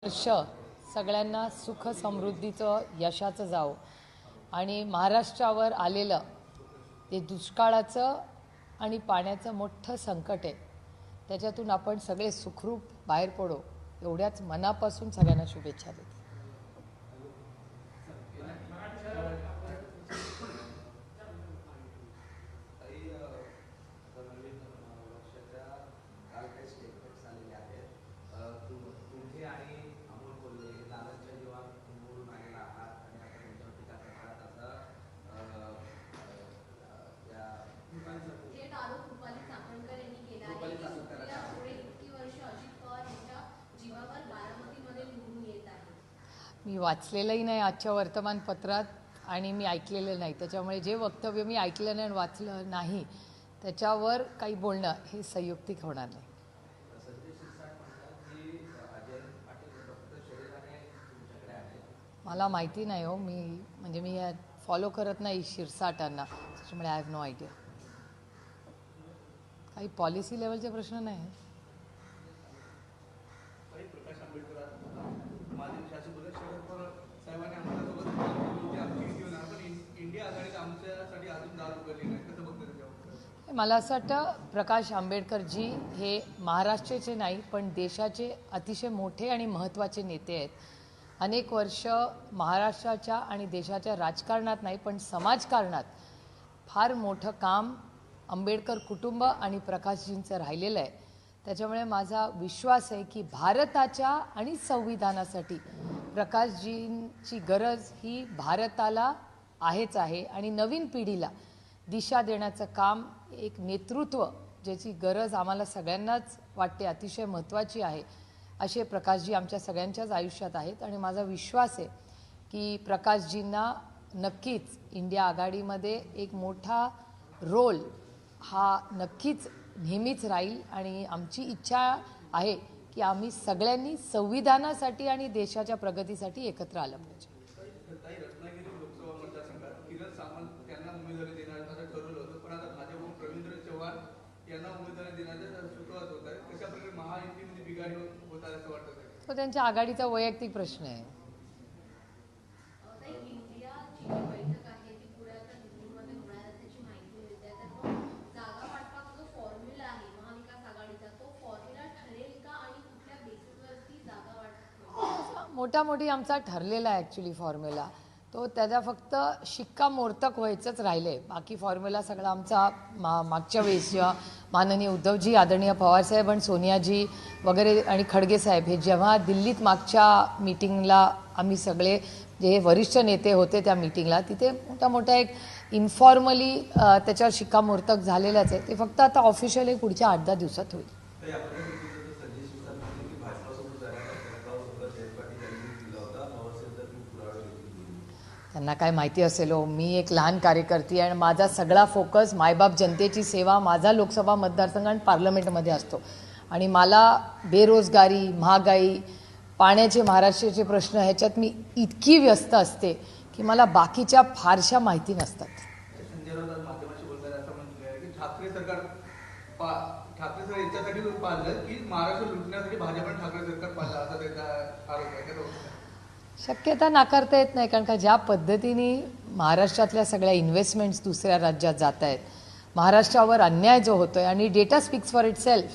वर्ष सगळ्यांना सुख समृद्धीचं यशाचं जावो आणि महाराष्ट्रावर आलेलं ते दुष्काळाचं आणि पाण्याचं मोठं संकट आहे त्याच्यातून आपण सगळे सुखरूप बाहेर पडो एवढ्याच मनापासून सगळ्यांना शुभेच्छा देते. मी वाचलेलंही नाही आजच्या वर्तमानपत्रात आणि मी ऐकलेलं नाही, त्याच्यामुळे जे वक्तव्य मी ऐकलं नाही आणि वाचलं नाही त्याच्यावर काही बोलणं हे संयुक्तिक होणार नाही. मला माहिती नाही हो, मी फॉलो करत नाही शिरसाटांना, त्याच्यामुळे आय हॅव नो आयडिया. काही पॉलिसी लेवलचे प्रश्न नाही. मला असं वाटतं प्रकाश आंबेडकरजी हे महाराष्ट्राचे नाही पण देशाचे अतिशय मोठे आणि महत्त्वाचे नेते आहेत. अनेक वर्ष महाराष्ट्राच्या आणि देशाच्या राजकारणात नाही पण समाजकारणात फार मोठं काम आंबेडकर कुटुंब आणि प्रकाशजींचं राहिलेलं आहे. त्याच्यामुळे माझा विश्वास आहे की भारताच्या आणि संविधानासाठी प्रकाशजींची गरज ही भारताला आहेच आहे आणि नवीन पिढीला दिशा देण्याचं काम, एक नेतृत्व ज्याची गरज आम्हाला सगळ्यांनाच वाटते अतिशय महत्त्वाची आहे, असे प्रकाशजी आमच्या सगळ्यांच्याच आयुष्यात आहेत. आणि माझा विश्वास आहे की प्रकाशजींना नक्कीच इंडिया आघाडीमध्ये एक मोठा रोल हा नक्कीच नेहमीच राहील आणि आमची इच्छा आहे की आम्ही सगळ्यांनी संविधानासाठी आणि देशाच्या प्रगतीसाठी एकत्र आलं पाहिजे. तो त्यांच्या आघाडीचा वैयक्तिक प्रश्न आहे. मोठी आमचा ठरलेला आहे ॲक्च्युली फॉर्म्युला, तो त्याचा फक्त शिक्कामोर्तक व्हायचंच राहिले. बाकी फॉर्म्युला सगळा आमचा मागच्या वेळेस जेव्हा माननीय उद्धवजी, आदरणीय पवारसाहेब आणि सोनियाजी वगैरे आणि खडगे साहेब हे जेव्हा दिल्लीत मागच्या मीटिंगला आम्ही सगळे जे वरिष्ठ नेते होते त्या मीटिंगला, तिथे मोठा एक इन्फॉर्मली त्याच्यावर शिक्कामोर्तक झालेलाच आहे. ते फक्त आता ऑफिशियल पुढच्या 8-10 दिवसात होईल. त्यांना काय माहिती असेल हो, मी एक लहान कार्यकर्ती आणि माझा सगळा फोकस मायबाप जनतेची सेवा, माझा लोकसभा मतदारसंघ आणि पार्लमेंटमध्ये असतो आणि मला बेरोजगारी, महागाई, पाण्याचे महाराष्ट्राचे प्रश्न ह्याच्यात मी इतकी व्यस्त असते की मला बाकीच्या फारशा माहिती नसतात. शक्यता नाकारता येत नाही, कारण का ज्या पद्धतीने महाराष्ट्रातल्या सगळ्या इन्व्हेस्टमेंट्स दुसऱ्या राज्यात जात आहेत, महाराष्ट्रावर अन्याय जो होतोय आणि डेटा स्पीक्स फॉर इटसेल्फ.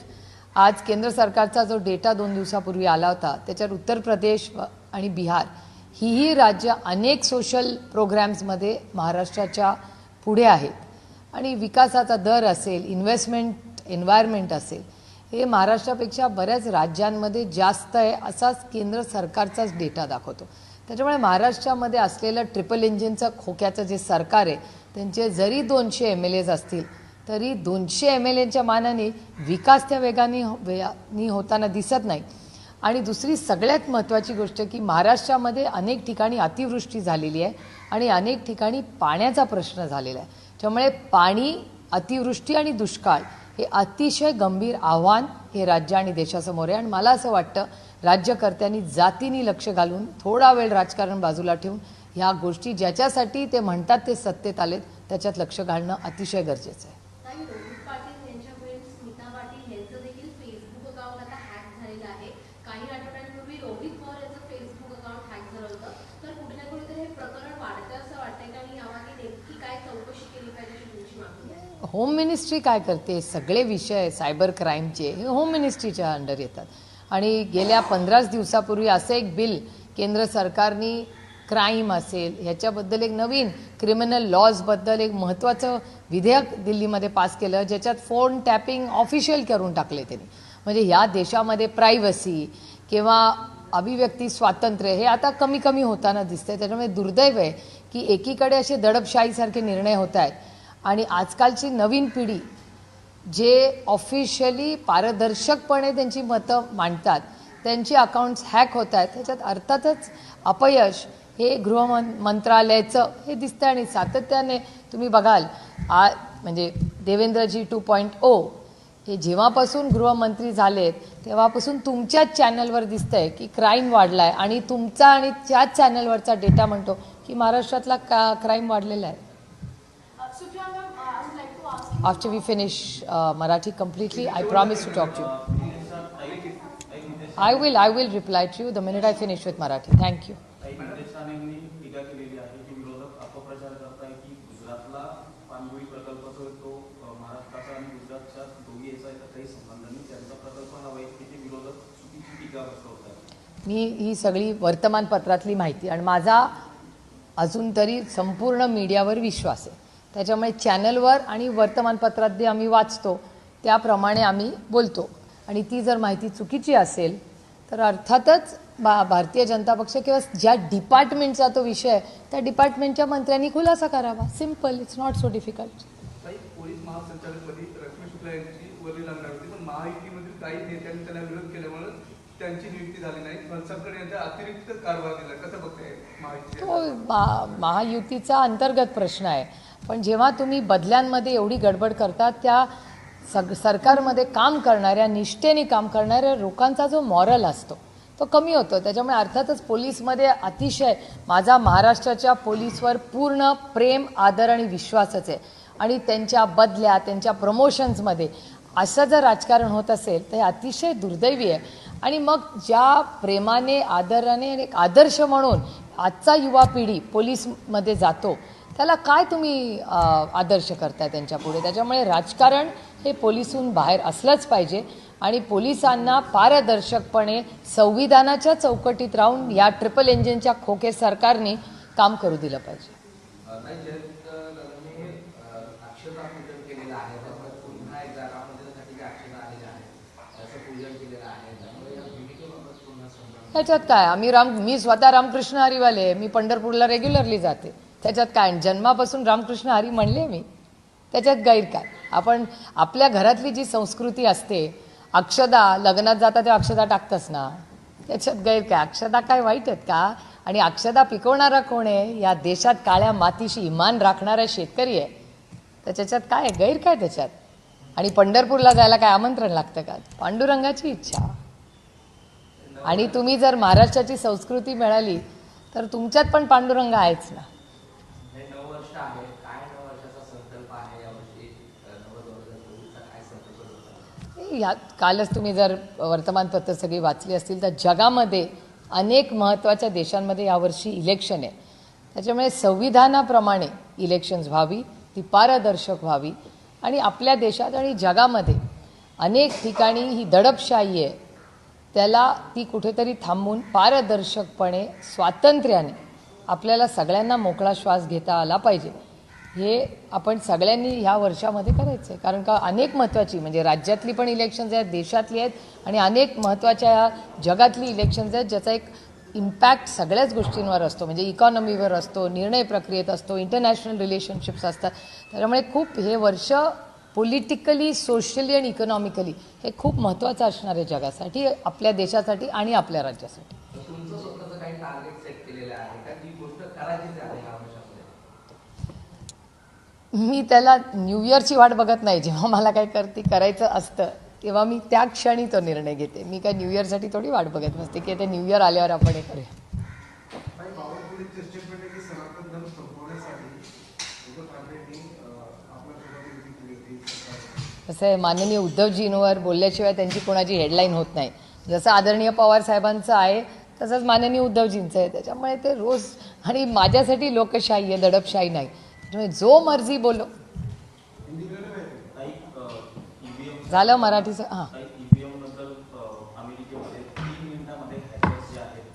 आज केंद्र सरकारचा जो डेटा 2 दिवसापूर्वी आला होता त्याच्यावर उत्तर प्रदेश आणि बिहार ही राज्य अनेक सोशल प्रोग्रॅम्समध्ये महाराष्ट्राच्या पुढे आहेत आणि विकासाचा दर असेल, इन्व्हेस्टमेंट एन्व्हायरमेंट असेल, हे महाराष्ट्रापेक्षा बऱ्याच राज्यांमध्ये जास्त आहे असाच केंद्र सरकारचाच डेटा दाखवतो. त्याच्यामुळे महाराष्ट्रामध्ये असलेलं ट्रिपल इंजिनचं खोक्याचं जे सरकार आहे त्यांचे जरी 200 MLAs असतील तरी 200 MLAंच्या मानाने विकास त्या वेगाने होताना दिसत नाही. आणि दुसरी सगळ्यात महत्त्वाची गोष्ट की महाराष्ट्रामध्ये अनेक ठिकाणी अतिवृष्टी झालेली आहे आणि अनेक ठिकाणी पाण्याचा प्रश्न झालेला आहे. त्यामुळे पाणी, अतिवृष्टी आणि दुष्काळ हे अतिशय गंभीर आव्हान हे राज्य आणि देशासमोर आहे. आणि मला असं वाटतं राज्यकर्त्यांनी जातीने लक्ष घालून थोडा वेळ राजकारण बाजूला ठेवून ह्या गोष्टी ज्याच्यासाठी ते म्हणतात ते सत्तेत आलेत त्याच्यात लक्ष घालणं अतिशय गरजेचं आहे. स्मिता पाटील यांचं देखील फेसबुक अकाउंट आता हॅक झालेलं आहे. काही आठवड्यांपूर्वी रोहित पवार होम मिनिस्ट्री काय करते? सगळे विषय सायबर क्राईमचे हे होम मिनिस्ट्रीच्या अंडर येतात. आणि गेल्या 15 दिवसापूर्वी असं एक बिल केंद्र सरकारने क्राईम असेल ह्याच्याबद्दल एक नवीन क्रिमिनल लॉजबद्दल एक महत्त्वाचं विधेयक दिल्लीमध्ये पास केलं, ज्याच्यात फोन टॅपिंग ऑफिशियल करून टाकले त्यांनी. म्हणजे ह्या देशामध्ये प्रायव्हसी किंवा अभिव्यक्ती स्वातंत्र्य हे आता कमी कमी होताना दिसतंय. त्याच्यामुळे दुर्दैव आहे की एकीकडे असे दडपशाहीसारखे निर्णय होत आहेत आणि आजकालची नवीन पिढी जे ऑफिशियली पारदर्शकपणे त्यांची मतं मांडतात त्यांची अकाउंट्स हॅक होत आहेत. त्याच्यात अर्थातच अपयश हे गृहमंत्रालयाचं हे दिसतं. आणि सातत्याने तुम्ही बघाल म्हणजे देवेंद्रजी 2.0 हे जेव्हापासून गृहमंत्री झालेत तेव्हापासून तुमच्याच चॅनलवर दिसतंय की क्राईम वाढला आहे आणि तुमचा आणि त्याच चॅनलवरचा डेटा म्हणतो की महाराष्ट्रातला क्राईम वाढलेला आहे. After we finish Marathi completely, I promise to talk to you. I will reply to you the minute I finish with Marathi. Thank you. मी ही सगळी वर्तमानपत्रातली माहिती आणि माझा अजून तरी संपूर्ण मीडियावर विश्वास आहे. त्याच्यामुळे चॅनलवर आणि वर्तमानपत्रात जे आम्ही वाचतो त्याप्रमाणे आम्ही बोलतो. आणि ती जर माहिती चुकीची असेल तर अर्थातच भारतीय जनता पक्ष किंवा ज्या डिपार्टमेंटचा तो विषय आहे त्या डिपार्टमेंटच्या मंत्र्यांनी खुलासा करावा. Simple, it's not so difficult. Police महासंचालकपदी रश्मी शुक्ला यांची वरली लागणार होती, पण महायुतीमधील काही नेत्यांनी त्याला विरोध केल्यामुळे त्यांची नियुक्ती झाली नाही. फणसळकर यांचा अतिरिक्त कारभार दिला. कसं बघताय महायुती? तो महायुतीचा अंतर्गत प्रश्न आहे. पण जेव्हा तुम्ही बदल्यांमध्ये एवढी गडबड करता त्या सरकारमध्ये काम करणाऱ्या निष्ठेने काम करणाऱ्या लोकांचा जो मॉरल असतो तो कमी होतो. त्याच्यामुळे अर्थातच पोलीसमध्ये अतिशय माझा महाराष्ट्राच्या पोलीसवर पूर्ण प्रेम आदर आणि विश्वासच आहे. आणि त्यांच्या बदल्या त्यांच्या प्रमोशन्समध्ये असं जर राजकारण होत असेल तर हे अतिशय दुर्दैवी आहे. आणि मग ज्या प्रेमाने आदराने आणि एक आदर्श म्हणून आजचा युवा पिढी पोलीसमध्ये जातो त्याला काय तुम्ही आदर्श करताय त्यांच्या पुढे? त्याच्यामुळे राजकारण हे पोलिसून बाहेर असलंच पाहिजे आणि पोलिसांना पारदर्शकपणे संविधानाच्या चौकटीत राहून या ट्रिपल इंजिनच्या खोके सरकारने काम करू दिलं पाहिजे. त्याच्यात काय मी स्वतः रामकृष्ण हरीवाले, मी पंढरपूरला रेग्युलरली जाते. त्याच्यात काय जन्मापासून रामकृष्ण हरी म्हणले मी, त्याच्यात गैर काय? आपण आपल्या घरातली जी संस्कृती असते अक्षदा लग्नात जाता तेव्हा अक्षदा टाकतच ना, त्याच्यात गैर काय? अक्षदा काय वाईट आहेत का? आणि अक्षदा पिकवणारा कोण आहे? या देशात काळ्या मातीशी इमान राखणारा शेतकरी आहे. त्याच्यात काय गैर काय त्याच्यात? आणि पंढरपूरला जायला काय आमंत्रण लागतं का? पांडुरंगाची इच्छा. आणि तुम्ही जर महाराष्ट्राची संस्कृती मिळाली तर तुमच्यात पण पांडुरंग आहेच ना. कालच तुम्ही जर वर्तमानपत्र सगळी वाचली असतील तर जगामध्ये अनेक महत्त्वाच्या देशांमध्ये यावर्षी इलेक्शन आहे. त्याच्यामुळे संविधानाप्रमाणे इलेक्शन्स व्हावी, ती पारदर्शक व्हावी. आणि आपल्या देशात आणि जगामध्ये अनेक ठिकाणी ही दडपशाही आहे, त्याला ती कुठेतरी थांबून पारदर्शकपणे स्वातंत्र्याने आपल्याला सगळ्यांना मोकळा श्वास घेता आला पाहिजे. हे आपण सगळ्यांनी ह्या वर्षामध्ये करायचं आहे. कारण का अनेक महत्त्वाची म्हणजे राज्यातली पण इलेक्शन्स आहेत, देशातली आहेत आणि अनेक महत्त्वाच्या जगातली इलेक्शन्स आहेत ज्याचा एक इम्पॅक्ट सगळ्याच गोष्टींवर असतो. म्हणजे इकॉनॉमीवर असतो, निर्णय प्रक्रियेत असतो, इंटरनॅशनल रिलेशनशिप्स असतात. त्याच्यामुळे खूप हे वर्ष पॉलिटिकली, सोशली आणि इकॉनॉमिकली हे खूप महत्त्वाचं असणार आहे जगासाठी, आपल्या देशासाठी आणि आपल्या राज्यासाठी. मी त्याला न्यू इयरची वाट बघत नाही. जेव्हा मला काही करायचं असतं तेव्हा मी त्या क्षणी तो निर्णय घेते. मी काय न्यू इयरसाठी थोडी वाट बघत नसते की ते न्यू इयर आल्यावर आपण हे करूया. कसं आहे, माननीय उद्धवजींवर बोलल्याशिवाय त्यांची कोणाची हेडलाईन होत नाही. जसं आदरणीय पवार साहेबांचं आहे तसंच माननीय उद्धवजींचं आहे. त्याच्यामुळे ते रोज आणि माझ्यासाठी लोकशाही आहे, दडपशाही नाही. त्यामुळे जो मर्जी बोलो. झालं मराठीचं हां. ईव्हीएम बद्दल अमेरिकेमध्ये 3 मिनिटांमध्ये हॅकर्स जे आहेत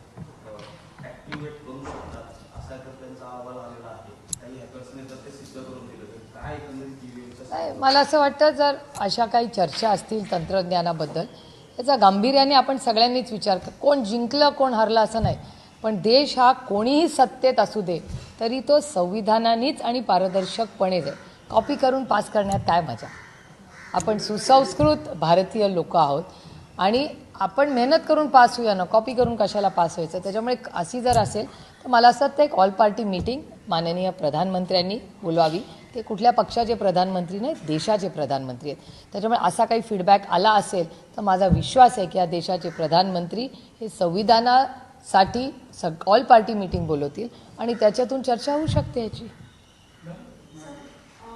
ऍक्टिव्हेट करू शकतात असा तर त्यांचा अहवाल आलेला आहे. काही हॅकर्सने तर ते सिद्ध करून दिलं. तर काय एकंदरीत ईव्हीएमचं नाही, मला असं वाटतं जर अशा काही चर्चा असतील तंत्रज्ञानाबद्दल याचा गांभीर्याने आपण सगळ्यांनीच विचार कर. कोण जिंकलं कोण हरलं असं नाही, पण देश हा कोणीही सत्तेत असू दे तरी तो संविधानानेच आणि पारदर्शकपणेच आहे. कॉपी करून पास करण्यात काय मजा. आपण सुसंस्कृत भारतीय लोक आहोत आणि आपण मेहनत करून पास होऊया ना, कॉपी करून कशाला पास व्हायचं. त्याच्यामुळे अशी जर असेल तर मला असं वाटतं एक ऑल पार्टी मीटिंग माननीय प्रधानमंत्र्यांनी बोलवावी. ते कुठल्या पक्षाचे प्रधानमंत्री नाहीत, देशाचे प्रधानमंत्री आहेत. त्याच्यामुळे असा काही फीडबॅक आला असेल तर माझा विश्वास आहे की या देशाचे प्रधानमंत्री हे संविधानासाठी ऑल पार्टी मीटिंग बोलवतील आणि त्याच्यातून चर्चा होऊ शकते याची.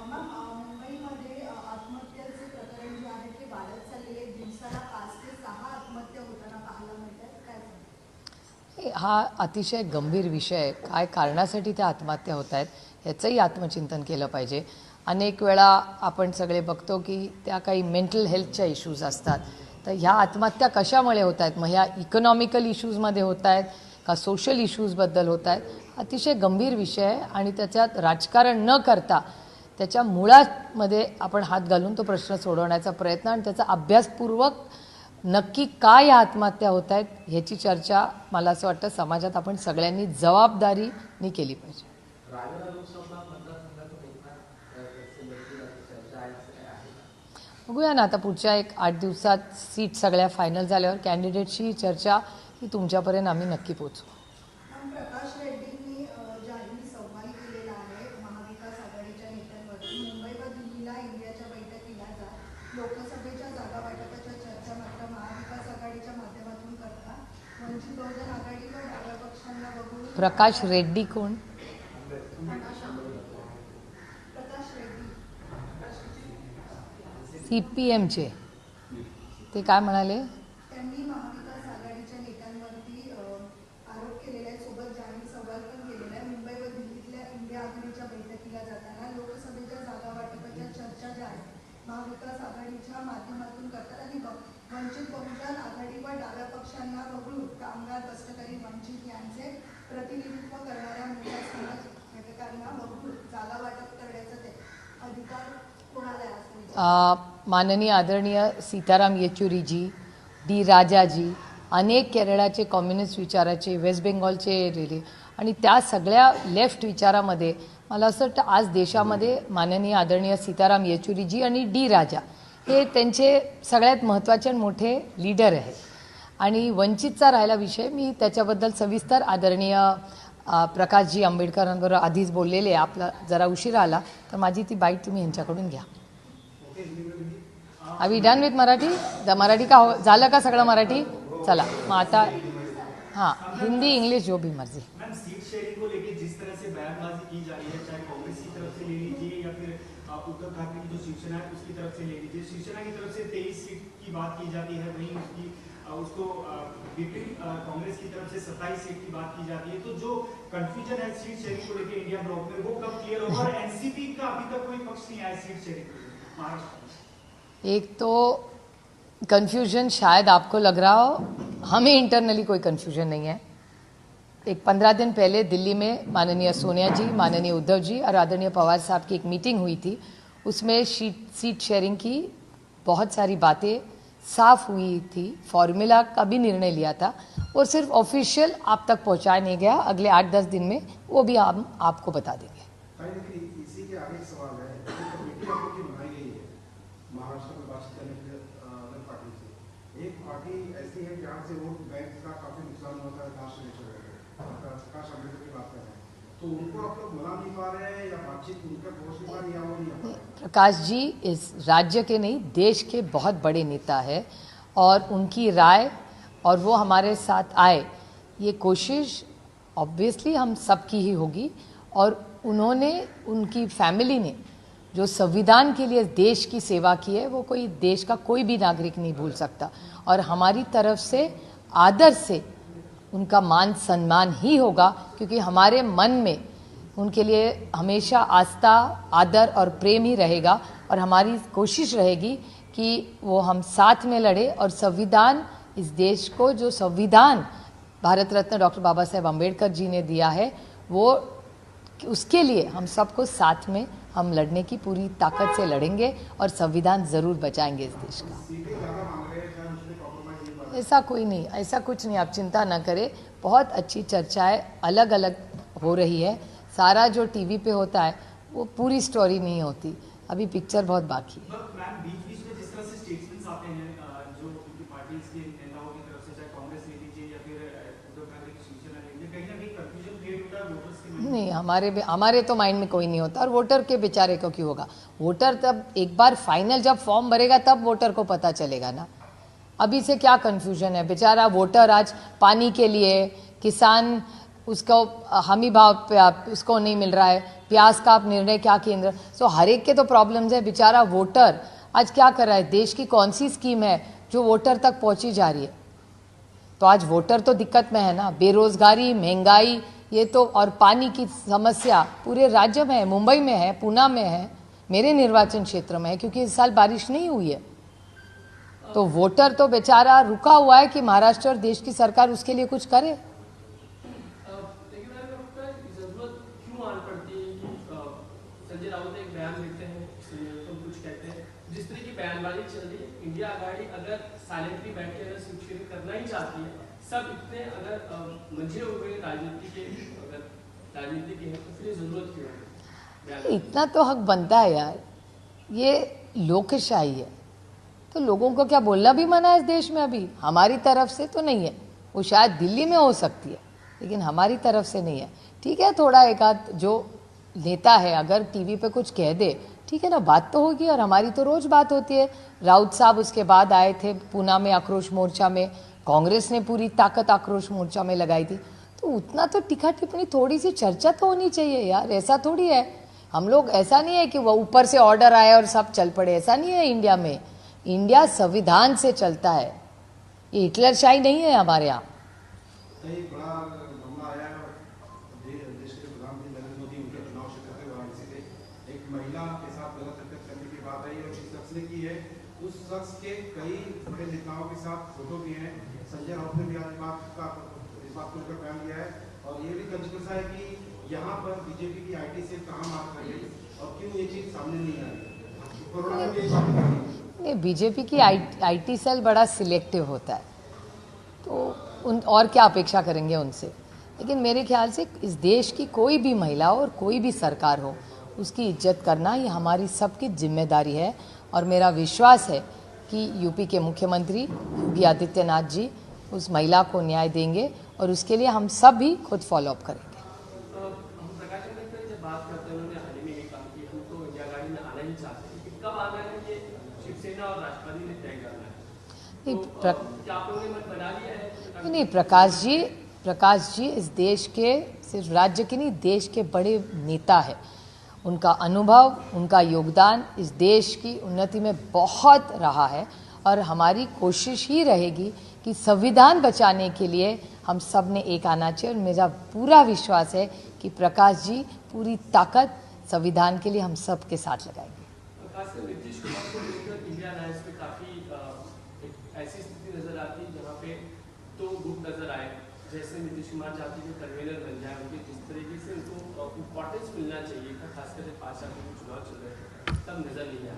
मुंबईमध्ये आत्महत्येचे प्रकरण जे आहे ते वाढत चाललेले, दिवसाला 5 ते 6 आत्महत्या होताना पाहायला मिळतात. काय सांगता? हा अतिशय गंभीर विषय आहे. काय कारणासाठी त्या आत्महत्या होत आहेत ह्याचंही आत्मचिंतन केलं पाहिजे. अनेक वेळा आपण सगळे बघतो की त्या काही मेंटल हेल्थच्या इश्यूज असतात. तर ह्या आत्महत्या कशामुळे होत आहेत, मग ह्या इकॉनॉमिकल इश्यूजमध्ये होत आहेत का सोशल इश्यूजबद्दल होत आहेत. अतिशय गंभीर विषय आहे आणि त्याच्यात राजकारण न करता त्याच्या मुळामध्ये आपण हात घालून तो प्रश्न सोडवण्याचा प्रयत्न आणि त्याचा अभ्यासपूर्वक नक्की काय या आत्महत्या होत आहेत ह्याची चर्चा मला असं वाटतं समाजात आपण सगळ्यांनी जबाबदारीने केली पाहिजे. बघूया ना, आता पुढच्या 8 दिवसात सीट सगळ्या फायनल झाल्यावर कॅन्डिडेटची चर्चा ही तुमच्यापर्यंत आम्ही नक्की पोहोचू. प्रकाश रेड्डींनी जाहीर सवाल केलेला आहे महाविकास आघाडीच्या नेत्यांवरती. मुंबई व दिल्लीला इंडियाच्या बैठकीला जा, लोकसभेच्या जागा वाटपाच्या चर्चा मात्र महाविकास आघाडीच्या माध्यमातून करता. वंचित बहुजन आघाडी व डाव्या पक्षांना बघून प्रकाश रेड्डी कोण? प्रकाश रेड्डी CPMचे ते काय म्हणाले? त्यांनी महाविकास आघाडीच्या नेत्यांवरती आरोप केलेला आहे, सोबत जाहीर सवाल पण केलेला आहे. मुंबई व दिल्लीतल्या इंडिया आघाडीच्या बैठकीला जाताना लोकसभेच्या जागा वाटपाच्या चर्चा ज्या आहेत महाविकास आघाडीच्या माध्यमातून करतात आणि वंचित बहुजन आघाडी व डाव्या पक्षांना वगळून कामगार, कष्टकरी, वंचित यांचे प्रतिनिधित्व करणाऱ्या मोठ्या समाज घटकांना वगळून जागा वाटप करण्याचा ते अधिकार कोणाला आहे असं माननीय आदरणीय सीताराम येचुरीजी, डी राजाजी, अनेक केरळाचे कम्युनिस्ट विचाराचे, वेस्ट बेंगॉलचे रेले आणि त्या सगळ्या लेफ्ट विचारामध्ये मला असं वाटतं आज देशामध्ये माननीय आदरणीय सीताराम येचुरीजी आणि डी राजा हे त्यांचे सगळ्यात महत्त्वाचे आणि मोठे लीडर आहेत. आणि वंचितचा राहिला विषय, मी त्याच्याबद्दल सविस्तर आदरणीय प्रकाशजी आंबेडकरांबरोबर आधीच बोललेले आहे. आपला जरा उशीर आला तर माझी ती बाईट तुम्ही यांच्याकडून घ्या. अभी डन विथ मराठी? मराठी का झालं का सगळं मराठी? चला मग आता हाँ हिंदी इंग्लिश जो भी मर्जी. मैम, सीट शेयरिंग को लेके जिस तरह से बयानबाजी की जा रही है, चाहे कांग्रेस की तरफ से ले लीजिए या फिर उद्धव ठाकरे की जो शिवसेना है उसकी तरफ से ले लीजिए. शिवसेना की तरफ से 23 सीट की बात की जाती है, वहीं उसको विपरीत कांग्रेस की तरफ से 27 सीट की बात की जाती है. तो जो कंफ्यूजन है सीट शेयरिंग को लेके इंडिया ब्लॉक में, वो कब क्लियर होगा? और एनसीपी का अभी तक कोई पक्ष नहीं आया सीट शेयरिंग को लेकर महाराष्ट्र में. एक तो कन्फ्यूजन शायद आपको लग रहा हो, हमें इंटरनली कोई कन्फ्यूजन नहीं है. एक 15 दिन पहले दिल्ली में माननीय सोनिया जी, माननीय उद्धव जी और आदरणीय पवार साहब की एक मीटिंग हुई थी. उसमें सीट शेयरिंग की बहुत सारी बातें साफ हुई थी. फॉर्मूला का भी निर्णय लिया था और सिर्फ ऑफिशियल आप तक पहुंचाया नहीं गया. अगले 8-10 दिन में वो भी हम आपको बता देंगे. इसी के आगे सवाल है, कमेटी आपकी बनाई गई है महाराष्ट्र में बातचीत करने के लिए अलग पार्टी से. एक पार्टी ऐसी है जहाँ से वोट बैंक का काफी नुकसान होता है, प्रकाश आंबेडकर की बात कर रहे हैं, तो उनको आप लोग मना नहीं पा रहे हैं या बातचीत उनका पहुंच नहीं पा रही, या वो नहीं आ पा रहे? प्रकाश जी इस राज्य के नहीं देश के बहुत बड़े नेता है और उनकी राय और वो हमारे साथ आए, ये कोशिश ऑब्वियसली हम सबकी ही होगी. और उन्होंने, उनकी फैमिली ने जो संविधान के लिए देश की सेवा की है वो कोई देश का कोई भी नागरिक नहीं भूल सकता. और हमारी तरफ से आदर से उनका मान सम्मान ही होगा, क्योंकि हमारे मन में उनके लिए हमेशा आस्था, आदर और प्रेम ही रहेगा. और हमारी कोशिश रहेगी कि वो हम साथ में लड़े और संविधान, इस देश को जो संविधान भारत रत्न डॉक्टर बाबा साहेब अम्बेडकर जी ने दिया है, वो उसके लिए हम सबको साथ में हम लड़ने की पूरी ताकत से लड़ेंगे और संविधान ज़रूर बचाएंगे इस देश का। ऐसा कोई नहीं, ऐसा कुछ नहीं, आप चिंता ना करें। बहुत अच्छी चर्चाएं अलग अलग हो रही है। सारा जो टीवी पे होता है वो पूरी स्टोरी नहीं होती, अभी पिक्चर बहुत बाकी है। मैम बीच में जिस तरह से स्टेटमेंट्स आते हैं जो उनकी पार्टीज के नेताओं की तरफ से, चाहे कांग्रेस ले लीजिए या फिर उद्धव ठाकरे की शिवसेना ले लीजिए, कहीं ना कहीं कंफ्यूजन क्रिएट होता है वोटर्स के में। नहीं, हमारे तो माइंड में कोई नहीं होता, और वोटर के बेचारे को क्यों होगा। वोटर तब एक बार फाइनल जब फॉर्म भरेगा तब वोटर को पता चलेगा ना। अभी से क्या कन्फ्यूजन है। बेचारा वोटर आज पानी के लिए, किसान उसको हमी भाव पे आप उसको नहीं मिल रहा है, प्याज का आप निर्णय क्या केंद्र, सो हर एक के तो प्रॉब्लम्स है। बेचारा वोटर आज क्या कर रहा है, देश की कौन सी स्कीम है जो वोटर तक पहुंची जा रही है। तो आज वोटर तो दिक्कत में है ना। बेरोजगारी, महंगाई, ये तो, और पानी की समस्या पूरे राज्य में है, मुंबई में है, पूना में है, मेरे निर्वाचन क्षेत्र में है, क्योंकि इस साल बारिश नहीं हुई है। तो वोटर तो बेचारा रुका हुआ है कि महाराष्ट्र और देश की सरकार उसके लिए कुछ करे। संजय राउत एक बयान लिखते हैं तो कुछ कहते हैं, जिस तरह की बयानबाजी चल रही है, इंडिया आघाड़ी अगर साइलेंटली बैठ के अगर शिवसेना करना ही चाहती है, सब इतने अगर मंझे हुए राजनीति के हैं, तो फिर जरूरत क्यों है? इतना तो हक बनता है यार, ये लोकशाही है, तो लोगों को क्या बोलना भी मना है इस देश में। अभी हमारी तरफ से तो नहीं है, वो शायद दिल्ली में हो सकती है, लेकिन हमारी तरफ से नहीं है। ठीक है, थोड़ा एक आध जो नेता है अगर टीवी पे कुछ कह दे, ठीक है ना, बात तो होगी, और हमारी तो रोज बात होती है। राउत साहब उसके बाद आए थे पूना में आक्रोश मोर्चा में, कांग्रेस ने पूरी ताकत आक्रोश मोर्चा में लगाई थी। तो उतना तो टिक्का टिप्पणी, थोड़ी सी चर्चा तो होनी चाहिए यार। ऐसा थोड़ी है, हम लोग, ऐसा नहीं है कि वो ऊपर से ऑर्डर आए और सब चल पड़े, ऐसा नहीं है इंडिया में। इंडिया संविधान से चलता है, ये हिटलरशाही नहीं है हमारे यहाँ। महिला के साथ गलत हरकत करने की बात आई और जिस शख्स ने की है उस शख्स के कई बड़े नेताओं के साथ फोटो भी हैं। संजय राउत ने भी आज इस बात को लेकर बयान दिया है, और ये भी कंजकसा है कि यहाँ पर बीजेपी की आईटी सेल कहाँ मार कर गई और क्यों ये चीज सामने नहीं आई। बीजेपी की आईटी सेल बड़ा सिलेक्टिव होता है, तो उन और क्या अपेक्षा करेंगे उनसे। लेकिन मेरे ख्याल से इस देश की कोई भी महिला हो और कोई भी सरकार हो, उसकी इज्जत करना ये हमारी सबकी जिम्मेदारी है। और मेरा विश्वास है कि यूपी के मुख्यमंत्री योगी आदित्यनाथ जी उस महिला को न्याय देंगे, और उसके लिए हम सब भी खुद फॉलोअप करेंगे। हम प्रकाश अम्बेडकर जब बात करते हैं, उन्होंने हाल ही में ये कहा कि हम तो इंडिया आघाड़ी में आना ही चाहते हैं, कब आना है ये शिवसेना और राष्ट्रवादी ने तय करना है। तो क्या आप लोगों ने मन बना लिया है? नहीं, प्रकाश जी इस देश के, सिर्फ राज्य के नहीं, देश के बड़े नेता है। उनका अनुभव, उनका योगदान इस देश की उन्नति में बहुत रहा है, और हमारी कोशिश ही रहेगी कि संविधान बचाने के लिए हम सब ने एक आना चाहिए। और मेरा पूरा विश्वास है कि प्रकाश जी पूरी ताकत संविधान के लिए हम सब के साथ लगाएंगे। खासकर नीतीश कुमार को लेकर इंडिया अलायंस में काफी ऐसी स्थिति नजर आती है जहाँ पे तो गुट नजर आए, जैसे नीतीश कुमार चाहते हैं कन्वीनर बन जाए, उनके जिस तरीके से उनको इम्पोर्टेंस मिलना चाहिए था, खासकर जब 5 साल के चुनाव चल रहे थे तब नजर नहीं आया।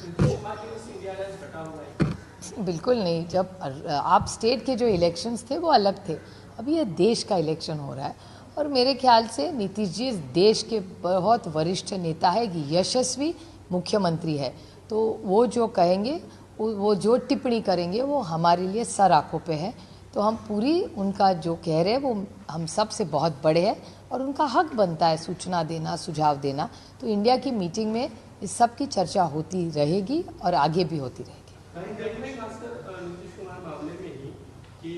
नीतीश कुमार की वजह से इंडिया अलायंस घटा हुआ है? बिल्कुल नहीं। जब आप स्टेट के जो इलेक्शंस थे वो अलग थे, अभी ये देश का इलेक्शन हो रहा है, और मेरे ख्याल से नीतीश जी इस देश के बहुत वरिष्ठ नेता है, यशस्वी मुख्यमंत्री है। तो वो जो कहेंगे, वो जो टिप्पणी करेंगे, वो हमारे लिए सर आंखों पे है। तो हम पूरी उनका जो कह रहे हैं वो हम सब से बहुत बड़े हैं, और उनका हक बनता है सूचना देना, सुझाव देना। तो इंडिया की मीटिंग में इस सब की चर्चा होती रहेगी और आगे भी होती रहेगी। खासकर नीतीश कुमार मामले में ही कि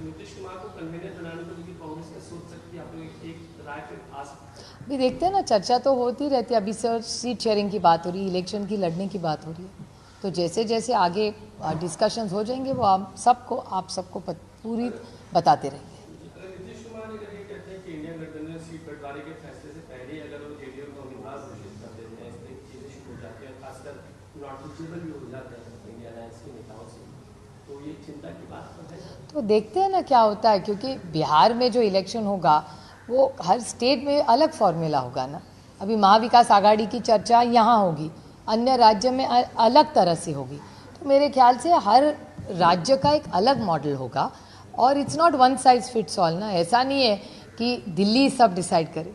नीतीश कुमार को कन्वीनर बनाने को लेकर कांग्रेस क्या सोच सकती है, आप लोग एक राय पे आ सकते हैं? अभी देखते हैं ना, चर्चा तो होती रहती है। अभी सर सीट शेयरिंग की बात हो रही है, इलेक्शन की लड़ने की बात हो रही है, तो जैसे जैसे आगे डिस्कशंस हो जाएंगे वो आप सबको पूरी बताते रहेंगे। नीतीश कुमार अगर ये कहते हैं कि इंडिया गठबंधन सीट बंटवारे के फैसले से पहले अगर वो जेडीयू को उम्मीदवार घोषित कर देते हैं, इस तरह की चीजें शुरू हो जाती है, खासकर नॉट रीचेबल भी हो जाते हैं इंडिया अलायंस के नेताओं से, तो ये चिंता की बात तो है। तो देखते हैं ना क्या होता है, क्योंकि बिहार में जो इलेक्शन होगा वो हर स्टेट में अलग फॉर्मूला होगा ना। अभी महाविकास आघाड़ी की चर्चा यहाँ होगी, अन्य राज्य में अलग तरह से होगी। तो मेरे ख्याल से हर राज्य का एक अलग मॉडल होगा, और it's not one size fits all ना। ऐसा नहीं है कि दिल्ली सब डिसाइड करे।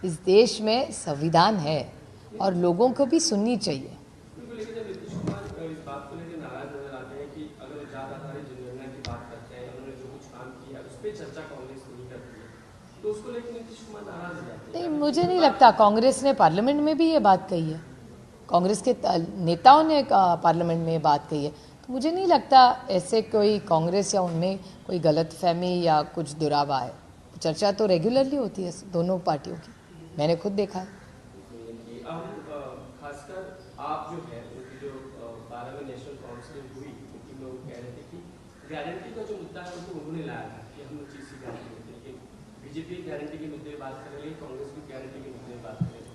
इस देश में संविधान है और लोगों को भी सुननी चाहिए। बिल्कुल, लेकिन जब नीतीश कुमार इस बात को लेकर नाराज नजर आते हैं कि अगर जात आधारित जनगणना की बात करते हैं, उन्होंने जो कुछ काम किया उस पर चर्चा कांग्रेस नहीं करती है, तो उसको लेकर नीतीश कुमार नाराज हो जाते हैं। नहीं, मुझे नहीं लगता। कांग्रेस ने पार्लियामेंट में भी ये बात कही है, कांग्रेस के नेताओं ने पार्लियामेंट में ये बात कही है। तो मुझे नहीं लगता ऐसे कोई कांग्रेस या उनमें कोई गलतफहमी या कुछ दुरावा है। चर्चा तो रेगुलरली होती है दोनों पार्टियों की, मैंने खुद देखा है। खासकर आप जो है उनकी जो 12 में नेशनल काउंसिलिंग हुई, उनकी लोग कह रहे थे कि गारंटी का जो मुद्दा है उनको उन्होंने लाया था कि हम लोग चीज़ की गारंटी देते हैं, लेकिन बीजेपी गारंटी के मुद्दे बात कर रही है, कांग्रेस भी गारंटी के मुद्दे बात कर रही है,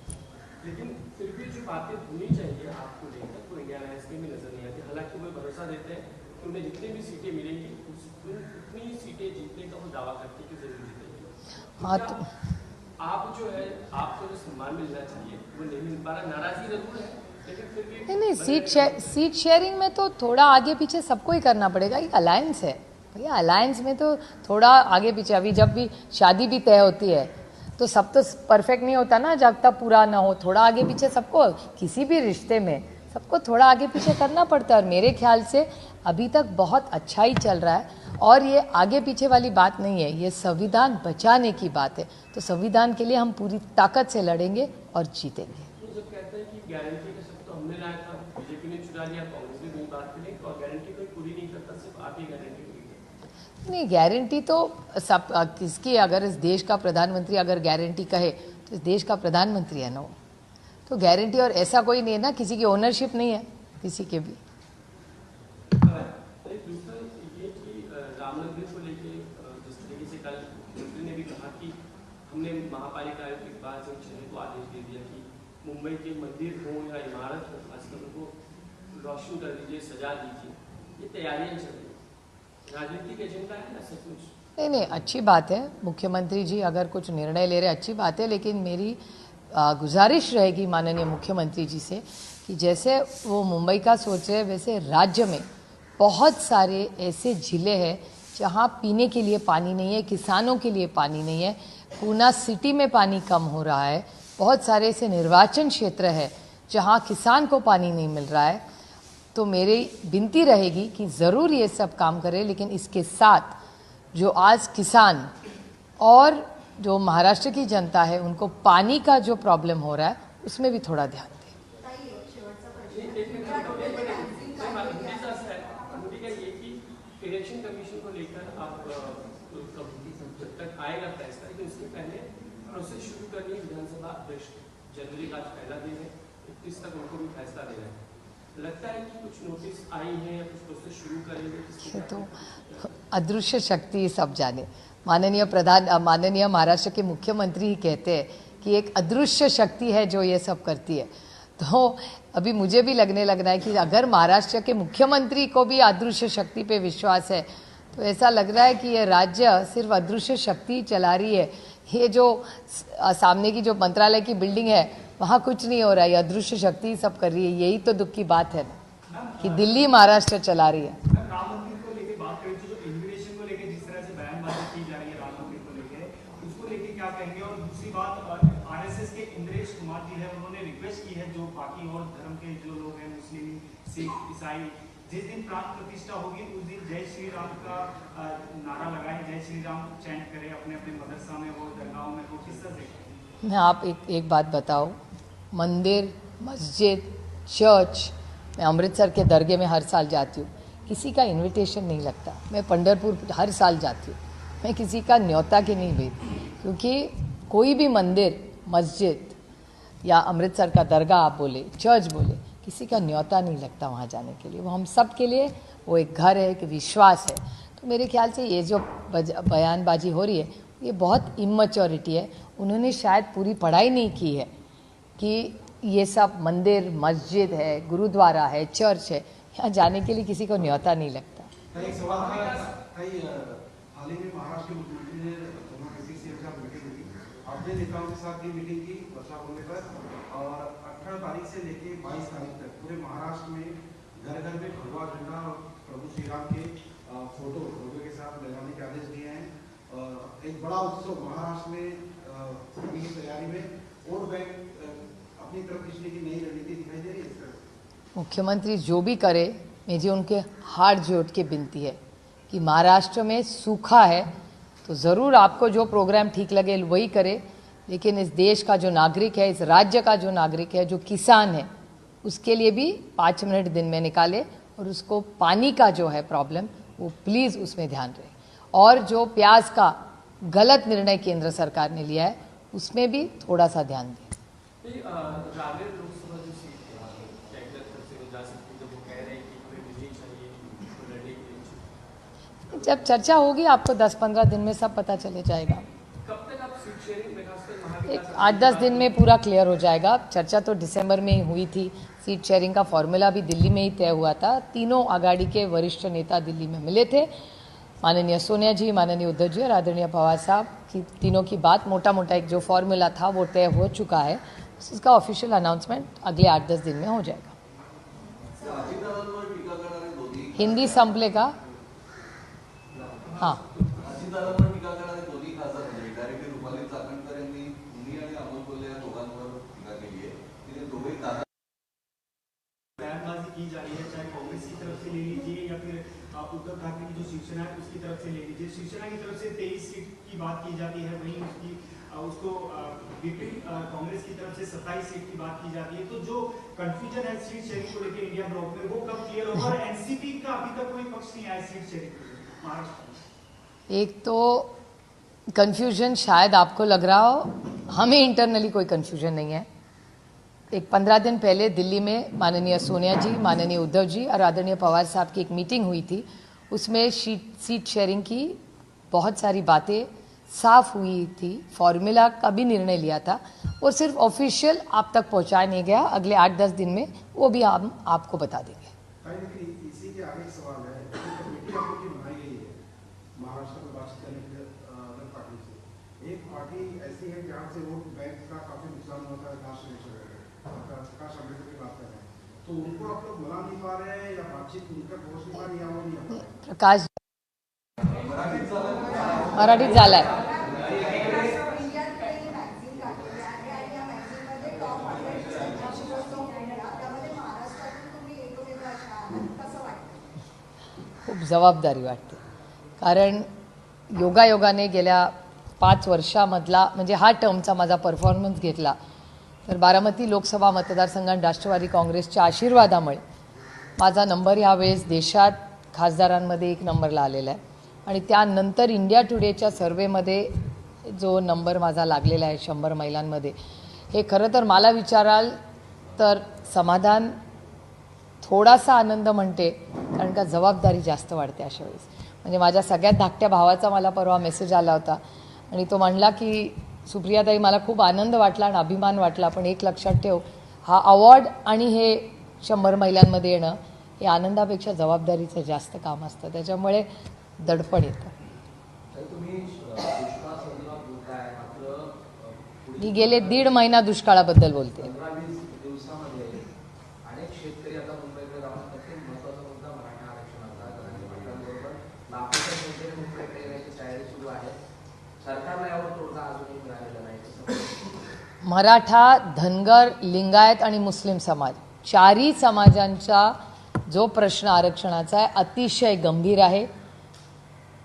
लेकिन फिर भी जो बातें होनी चाहिए आपको लेकर वो इंडिया अलायंस में भी नजर नहीं आती। हालांकि वो भरोसा देते हैं कि उन्हें जितनी भी सीटें मिलेंगी उतनी सीटें जीतने का वो दावा करते हैं कि जरूर जीतेंगे। हाँ, तो आप जो है आपको जो सम्मान मिलना चाहिए वो नहीं मिल पा रहा, नाराजगी जरूर है, लेकिन फिर भी नहीं, सीट शेयरिंग में तो थोड़ा आगे पीछे सबको ही करना पड़ेगा। एक अलायंस है भैया, अलायंस में तो थोड़ा आगे पीछे। अभी जब भी शादी भी तय होती है तो सब तो परफेक्ट नहीं होता ना, जब तक पूरा ना हो। थोड़ा आगे पीछे सबको, किसी भी रिश्ते में सबको थोड़ा आगे पीछे करना पड़ता है। और मेरे ख्याल से अभी तक बहुत अच्छा ही चल रहा है, और ये आगे पीछे वाली बात नहीं है, ये संविधान बचाने की बात है। तो संविधान के लिए हम पूरी ताकत से लड़ेंगे और जीतेंगे। तो जब कहते हैं कि गारंटी का शब्द तो हमने लाया था, बीजेपी ने चुरा लिया, कांग्रेस ने वही बात करी, और गारंटी कोई पूरी नहीं करता, सिर्फ आप ही गारंटी पूरी करते। नहीं, गारंटी तो सब किसकी, अगर इस देश का प्रधानमंत्री अगर गारंटी कहे तो इस देश का प्रधानमंत्री है ना वो। तो गारंटी, और ऐसा कोई नहीं है ना, किसी की ओनरशिप नहीं है किसी के भी। दूसरा ये कि राम मंदिर को लेके जिस तरीके से कल मंत्री ने भी कहा कि हमने महापालिका आयुक्त इकबाल सिंह चन्नी को आदेश दे दिया कि मुंबई के मंदिर हो या इमारत हो, खासकर उनको रोशन कर दीजिए, सजा दीजिए। ये तैयारियां चल रही हैं, राजनीतिक एजेंडा है ना सचमुच? नहीं, अच्छी बात है। मुख्यमंत्री जी अगर कुछ निर्णय ले रहे अच्छी बात है, लेकिन मेरी गुजारिश रहेगी माननीय मुख्यमंत्री जी से कि जैसे वो मुंबई का सोच रहे वैसे राज्य में बहुत सारे ऐसे जिले हैं जहाँ पीने के लिए पानी नहीं है, किसानों के लिए पानी नहीं है। पूना सिटी में पानी कम हो रहा है। बहुत सारे ऐसे निर्वाचन क्षेत्र है जहाँ किसान को पानी नहीं मिल रहा है। तो मेरी विनती रहेगी कि ज़रूर ये सब काम करें, लेकिन इसके साथ जो आज किसान और जो महाराष्ट्र की जनता है उनको पानी का जो प्रॉब्लम हो रहा है उसमें भी थोड़ा ध्यान दें। इलेक्शन कमीशन को लेकर आप जब तक आएगा फैसला, लेकिन उसके पहले प्रोसेस शुरू करनी है। विधानसभा अध्यक्ष जनवरी का पहला दिन है, 31 तक उनको भी फैसला देना है। लगता है कि कुछ नोटिस आई हैं या कुछ प्रोसेस शुरू करेंगे? तो अदृश्य शक्ति सब जाने। माननीय महाराष्ट्र के मुख्यमंत्री ही कहते हैं कि एक अदृश्य शक्ति है जो ये सब करती है। तो अभी मुझे भी लगने लगना है कि अगर महाराष्ट्र के मुख्यमंत्री को भी अदृश्य शक्ति पे विश्वास है तो ऐसा लग रहा है कि ये राज्य सिर्फ अदृश्य शक्ति चला रही है। ये जो सामने की जो मंत्रालय की बिल्डिंग है वहाँ कुछ नहीं हो रहा है, ये अदृश्य शक्ति सब कर रही है। यही तो दुख की बात है कि दिल्ली महाराष्ट्र चला रही है। राम मंदिर को लेकर बात करें तो जो इमिग्रेशन को लेकर जिस तरह से बयानबाजी की जा रही है राम मंदिर को लेकर, उसको लेकर क्या कहेंगे? और दूसरी बात, आरएसएस के इंद्रेश कुमार जी है, उन्होंने रिक्वेस्ट की है जो बाकी और धर्म के जो लोग हैं, मुस्लिम, सिख, ईसाई, जिस दिन प्राण प्रतिष्ठा होगी उस दिन जय श्री राम का नारा लगाएं, जय श्री राम चैंट करें अपने अपने मदरसा में हो, दरगाहों में हो। किस तरह से? मैं आप एक बात बताओ, मंदिर, मस्जिद, चर्च, मैं अमृतसर के दरगाह में हर साल जाती हूँ, किसी का इनविटेशन नहीं लगता। मैं पंढरपुर हर साल जाती हूँ, मैं किसी का न्योता के नहीं भेजती, क्योंकि कोई भी मंदिर, मस्जिद या अमृतसर का दरगाह आप बोले, चर्च बोले, किसी का न्योता नहीं लगता वहाँ जाने के लिए। वो हम सब के लिए वो एक घर है, एक विश्वास है। तो मेरे ख्याल से ये जो बयानबाजी हो रही है ये बहुत इमैच्योरिटी है। उन्होंने शायद पूरी पढ़ाई नहीं की है कि ये सब मंदिर, मस्जिद है, गुरुद्वारा है, चर्च है, यहाँ जाने के लिए किसी को न्योता नहीं लगता। एक सवाल है, हाल ही में महाराष्ट्र के मुख्यमंत्री ने सीएम के साथ मीटिंग की, अपने नेताओं के साथ भी मीटिंग की वर्षा होने पर, और 18 तारीख से लेके 22 तारीख तक पूरे महाराष्ट्र में घर घर में भगवा झंडा और प्रभु श्री राम के फोटो के साथ लगाने के आदेश दिए हैं। और एक बड़ा उत्सव महाराष्ट्र में होने की तैयारी में वोट बैंक अपनी तरफ खींचने की नई रणनीति दिखाई दे रही है। मुख्यमंत्री जो भी करे, मुझे उनके हाथ जोड़ के विनती है कि महाराष्ट्र में सूखा है तो ज़रूर आपको जो प्रोग्राम ठीक लगे वही करे, लेकिन इस देश का जो नागरिक है, इस राज्य का जो नागरिक है, जो किसान है, उसके लिए भी 5 मिनट दिन में निकाले और उसको पानी का जो है प्रॉब्लम वो प्लीज़ उसमें ध्यान रहे। और जो प्याज का गलत निर्णय केंद्र सरकार ने लिया है उसमें भी थोड़ा सा ध्यान दें। रावेर लोकसभा जो सीट है कैंडिडेट से हो जा सकती है, जब वो कह रहे हैं कि हमें मिलनी चाहिए, तो लड़ने के लिए जब चर्चा होगी आपको 10-15 दिन में सब पता चले जाएगा। कब तक आप सीट शेयरिंग खासकर एक 8-10 दिन में पूरा क्लियर हो जाएगा। चर्चा तो दिसंबर में ही हुई थी, सीट शेयरिंग का फॉर्मूला भी दिल्ली में ही तय हुआ था। तीनों आघाड़ी के वरिष्ठ नेता दिल्ली में मिले थे, माननीय सोनिया जी, माननीय उद्धव जी और आदरणीय पवार साहब की, तीनों की बात मोटा मोटा एक जो फॉर्मूला था वो तय हो चुका है। इसका ऑफिशियल अनाउंसमेंट अगले 8-10 दिन में हो जाएगा। हिंदी संपले का हाँ, बयानबाजी की जा रही है, चाहे कांग्रेस की तरफ से ले लीजिए या फिर उद्धव ठाकरे की जो शिवसेना है उसकी तरफ से ले लीजिए। शिवसेना की तरफ से 23 सीट की बात की जाती है, वहीं उसको विपिन कांग्रेस की तरफ से 27 सीट की बात की जाती है। तो जो कंफ्यूजन है सीट शेयरिंग को लेकर इंडिया ब्लॉक में, वो कब क्लियर होगा? और एनसीपी का अभी तक कोई पक्ष नहीं आया सीट शेयरिंग महाराष्ट्र में। एक तो कन्फ्यूजन शायद आपको लग रहा हो, हमें इंटरनली कोई कन्फ्यूजन नहीं है। एक 15 दिन पहले दिल्ली में माननीय सोनिया जी, माननीय उद्धव जी और आदरणीय पवार साहब की एक मीटिंग हुई थी। उसमें सीट शेयरिंग की बहुत सारी बातें साफ हुई थी, फॉर्मूला का भी निर्णय लिया था और सिर्फ ऑफिशियल आप तक पहुंचाया नहीं गया। अगले 8-10 दिन में वो भी हम आपको बता देंगे। इसी के आगे सवाल है, कमेटी आपकी बनाई गई है महाराष्ट्र में बातचीत करने के लिए अलग पार्टी से। एक पार्टी ऐसी है जहाँ से वोट बैंक का काफी नुकसान होता है, प्रकाश अम्बेडकर की बात कर रहे हैं, तो उनको आप लोग मना नहीं पा रहे हैं या बातचीत उनका पहुंच नहीं पा रही या वो नहीं आ पा रहे? प्रकाश मराठीत झालाय। खूप जबाबदारी वाटते, कारण योगायोगाने गेल्या 5 वर्षामधला म्हणजे हा टर्मचा माझा परफॉर्मन्स घेतला तर बारामती लोकसभा मतदारसंघात राष्ट्रवादी काँग्रेसच्या आशीर्वादामुळे माझा नंबर यावेळेस देशात खासदारांमध्ये 1 नंबरला आलेला आहे आणि त्यानंतर इंडिया टुडेच्या सर्वेमध्ये जो नंबर माझा लागलेला आहे 100 महिलांमध्ये, हे खरं तर मला विचाराल तर समाधान, थोडासा आनंद म्हणते, कारण का जबाबदारी जास्त वाढते अशा वेळेस। म्हणजे माझ्या सगळ्यात धाकट्या भावाचा मला परवा मेसेज आला होता आणि तो म्हणला की सुप्रियाताई मला खूप आनंद वाटला आणि अभिमान वाटला, पण एक लक्षात ठेव, हा अवॉर्ड आणि हे 100 महिलांमध्ये येणं हे आनंदापेक्षा जबाबदारीचं जास्त काम असतं, त्याच्यामुळे दडपण येतं। मी गेले 1.5 महिना दुष्काळाबद्दल बोलते। मराठा, धनगर, लिंगायत आणि मुस्लिम समाज, चारही समाजांचा जो प्रश्न आरक्षणाचा आहे अतिशय गंभीर आहे।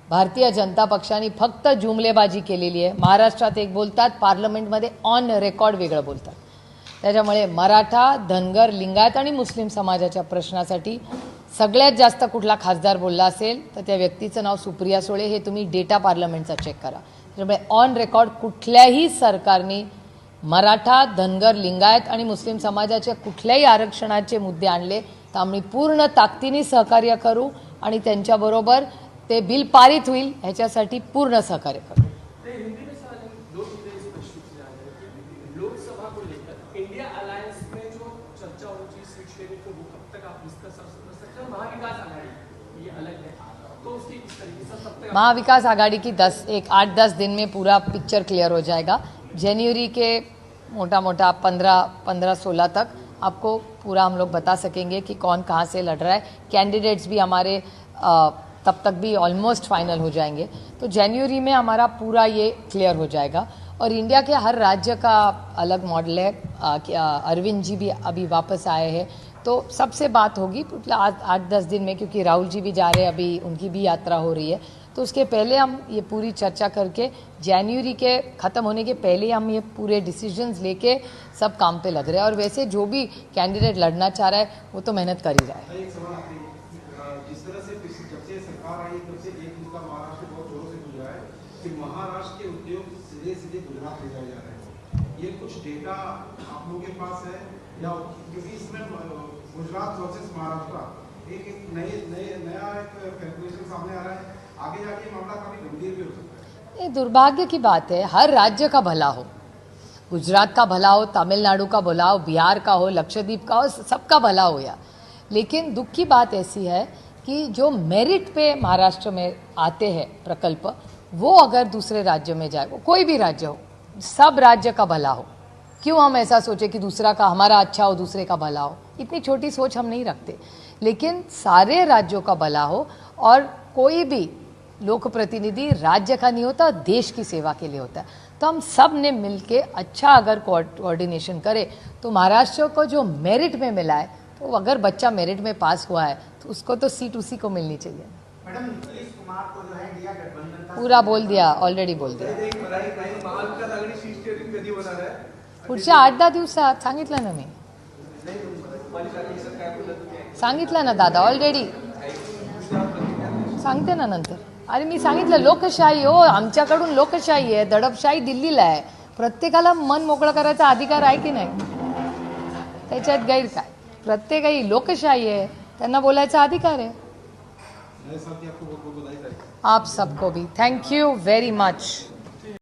भारतीय जनता पक्षाने फक्त जुमलेबाजी केलेली आहे। महाराष्ट्रात एक बोलतात, पार्लमेंटमध्ये ऑन रेकॉर्ड वेगळं बोलतात। त्याच्यामुळे मराठा, धनगर, लिंगायत आणि मुस्लिम समाजाच्या प्रश्नासाठी सगळ्यात जास्त कुठला खासदार बोलला असेल तर त्या व्यक्तीचं नाव सुप्रिया सुळे, हे तुम्ही डेटा पार्लमेंटचा चेक करा। त्यामुळे ऑन रेकॉर्ड कुठल्याही सरकारने मराठा, धनगर, लिंगायत आणि मुस्लिम समाजाच्या कुठल्याही आरक्षणाचे मुद्दे आणले तर आम्ही पूर्ण ताकदीने सहकार्य करू आणि त्यांच्याबरोबर ते बिल पारित होईल ह्याच्यासाठी पूर्ण सहकार्य करू। लोकसभा को लेकर इंडिया अलायंस में जो चर्चा होनी चाहिए सीट शेयरिंग को, वो कब तक आप डिस्कस कर सकते हैं? महाविकास आघाड़ी ये अलग है, तो उसकी किस तरीके से तब तक महाविकास आघाड़ी की 8-10 दिन में पूरा पिक्चर क्लियर हो जाएगा। जनवरी के मोटा मोटा 15-16 तक आपको पूरा हम लोग बता सकेंगे कि कौन कहाँ से लड़ रहा है। कैंडिडेट्स भी हमारे तब तक भी ऑलमोस्ट फाइनल हो जाएंगे, तो जनवरी में हमारा पूरा ये क्लियर हो जाएगा। और इंडिया के हर राज्य का अलग मॉडल है। अरविंद जी भी अभी वापस आए हैं, तो सबसे बात होगी 8-10 दिन में, क्योंकि राहुल जी भी जा रहे हैं, अभी उनकी भी यात्रा हो रही है। तो उसके पहले हम ये पूरी चर्चा करके जनवरी के ख़त्म होने के पहले हम ये पूरे डिसीजंस लेके सब काम पे लग रहे हैं। और वैसे जो भी कैंडिडेट लड़ना चाह रहा है वो तो मेहनत कर ही रहा है। एक सवाल आखिरी, जिस तरह से जब से सरकार आई तब से एक मुद्दा महाराष्ट्र बहुत जोरों से गुजरा है कि महाराष्ट्र के उद्योग सीधे गुजरात ले जाए जा रहे हैं। ये कुछ डेटा आप लोगों के पास है या, क्योंकि इसमें गुजरात वर्सेस महाराष्ट्र एक नया एक कैलकुलेशन सामने आ रहा है, आगे जाके मामला काफी गंभीर भी हो सकता है। ये दुर्भाग्य की बात है, हर राज्य का भला हो, गुजरात का भला हो, तमिलनाडु का भला हो, बिहार का हो, लक्षद्वीप का हो, सबका भला हो या। लेकिन दुख की बात ऐसी है कि जो मेरिट पे महाराष्ट्र में आते हैं प्रकल्प, वो अगर दूसरे राज्य में जाए, वो कोई भी राज्य हो, सब राज्य का भला हो। क्यों हम ऐसा सोचे कि दूसरा का हमारा अच्छा हो, दूसरे का भला हो? इतनी छोटी सोच हम नहीं रखते, लेकिन सारे राज्यों का भला हो। और कोई भी लोक प्रतिनिधि राज्य का नहीं होता, देश की सेवा के लिए होता है। तो हम सब ने मिलके अच्छा अगर कोऑर्डिनेशन करे तो महाराष्ट्र को जो मेरिट में मिला है, तो अगर बच्चा मेरिट में पास हुआ है तो उसको तो सीट उसी को मिलनी चाहिए। मैडम नीतीश कुमार को जो है इंडिया गठबंधन का पूरा बोल दिया, ऑलरेडी बोल दिया। महाविकास आघाडी सीट शेअरिंग कधी होणार आहे? पुढच्या 8-10 दिवसात सांगितलं ना मी, सांगितलं ना दादा, ऑलरेडी सांगते ना नंतर। अरे मी सांगितलं, लोकशाही हो, आमच्याकडून लोकशाही आहे, दडपशाही दिल्लीला आहे। प्रत्येकाला मन मोकळं करायचा अधिकार आहे की नाही? त्याच्यात गैर काय? प्रत्येकाही लोकशाही आहे, त्यांना बोलायचा अधिकार आहे। नए साल की आपको बहुत बहुत बधाई। आप सबको भी थैंक यू वेरी मच।